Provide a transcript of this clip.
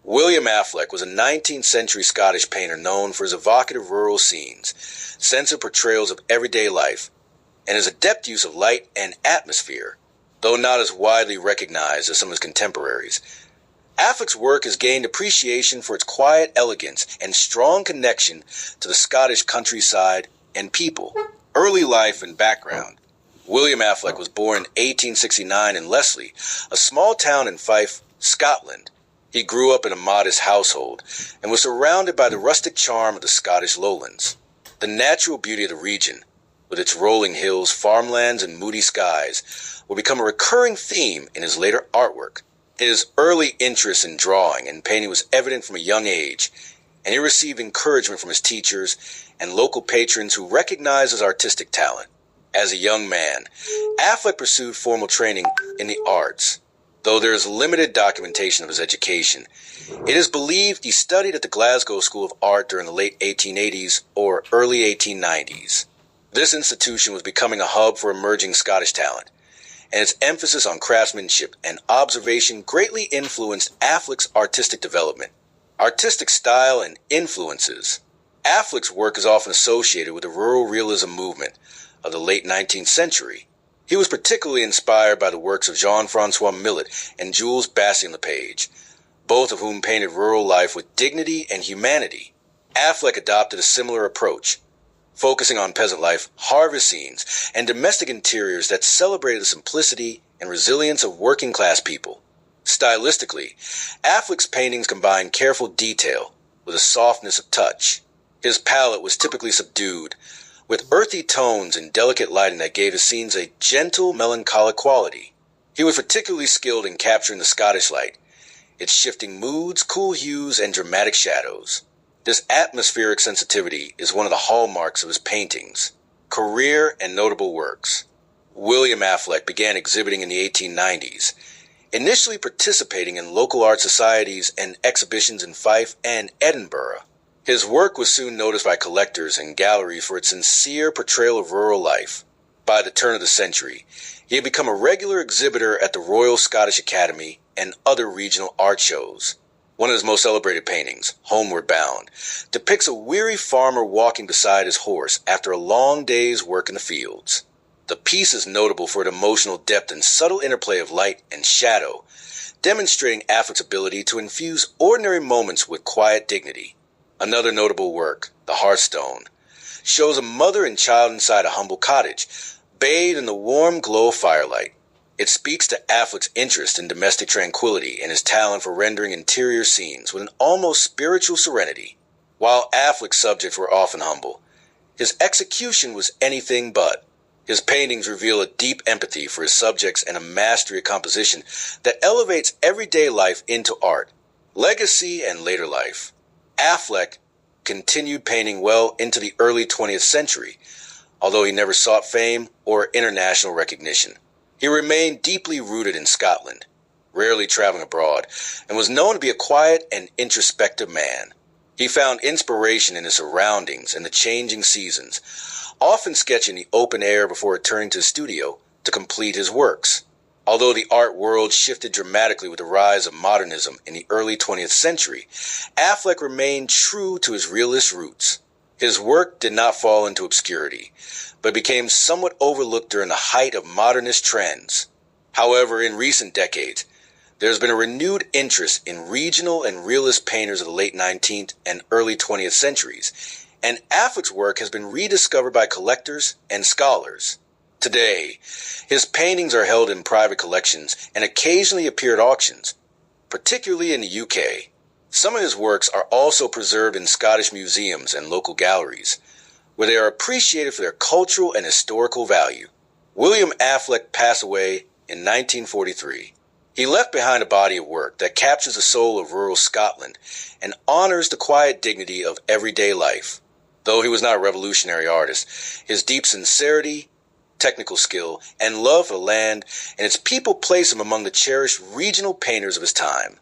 William Affleck was a 19th century Scottish painter known for his evocative rural scenes, sensitive portrayals of everyday life, and his adept use of light and atmosphere, though not as widely recognized as some of his contemporaries. Affleck's work has gained appreciation for its quiet elegance and strong connection to the Scottish countryside and people. Early life and background. William Affleck was born in 1869 in Leslie, a small town in Fife, Scotland. He grew up in a modest household and was surrounded by the rustic charm of the Scottish lowlands. The natural beauty of the region, with its rolling hills, farmlands, and moody skies, will become a recurring theme in his later artwork. His early interest in drawing and painting was evident from a young age, and he received encouragement from his teachers and local patrons who recognized his artistic talent. As a young man, Affleck pursued formal training in the arts. Though there is limited documentation of his education, it is believed he studied at the Glasgow School of Art during the late 1880s or early 1890s. This institution was becoming a hub for emerging Scottish talent, and its emphasis on craftsmanship and observation greatly influenced Affleck's artistic development. Artistic style and influences. Affleck's work is often associated with the rural realism movement of the late 19th century. He was particularly inspired by the works of Jean-Francois Millet and Jules Bastien-Lepage, both of whom painted rural life with dignity and humanity. Affleck adopted a similar approach, focusing on peasant life, harvest scenes, and domestic interiors that celebrated the simplicity and resilience of working-class people. Stylistically, Affleck's paintings combined careful detail with a softness of touch. His palette was typically subdued, with earthy tones and delicate lighting that gave his scenes a gentle, melancholic quality. He was particularly skilled in capturing the Scottish light, its shifting moods, cool hues, and dramatic shadows. This atmospheric sensitivity is one of the hallmarks of his paintings. Career and notable works. William Affleck began exhibiting in the 1890s, initially participating in local art societies and exhibitions in Fife and Edinburgh. His work was soon noticed by collectors and galleries for its sincere portrayal of rural life. By the turn of the century, he had become a regular exhibitor at the Royal Scottish Academy and other regional art shows. One of his most celebrated paintings, Homeward Bound, depicts a weary farmer walking beside his horse after a long day's work in the fields. The piece is notable for its emotional depth and subtle interplay of light and shadow, demonstrating Affleck's ability to infuse ordinary moments with quiet dignity. Another notable work, The Hearthstone, shows a mother and child inside a humble cottage, bathed in the warm glow of firelight. It speaks to Affleck's interest in domestic tranquility and his talent for rendering interior scenes with an almost spiritual serenity. While Affleck's subjects were often humble, his execution was anything but. His paintings reveal a deep empathy for his subjects and a mastery of composition that elevates everyday life into art. Legacy and later life. Affleck continued painting well into the early 20th century, although he never sought fame or international recognition. He remained deeply rooted in Scotland, rarely traveling abroad, and was known to be a quiet and introspective man. He found inspiration in his surroundings and the changing seasons, often sketching the open air before returning to the studio to complete his works. Although the art world shifted dramatically with the rise of modernism in the early 20th century, Affleck remained true to his realist roots. His work did not fall into obscurity, but became somewhat overlooked during the height of modernist trends. However, in recent decades, there has been a renewed interest in regional and realist painters of the late 19th and early 20th centuries, and Affleck's work has been rediscovered by collectors and scholars. Today, his paintings are held in private collections and occasionally appear at auctions, particularly in the UK. Some of his works are also preserved in Scottish museums and local galleries, where they are appreciated for their cultural and historical value. William Affleck passed away in 1943. He left behind a body of work that captures the soul of rural Scotland and honors the quiet dignity of everyday life. Though he was not a revolutionary artist, his deep sincerity, technical skill, and love for the land and its people place him among the cherished regional painters of his time.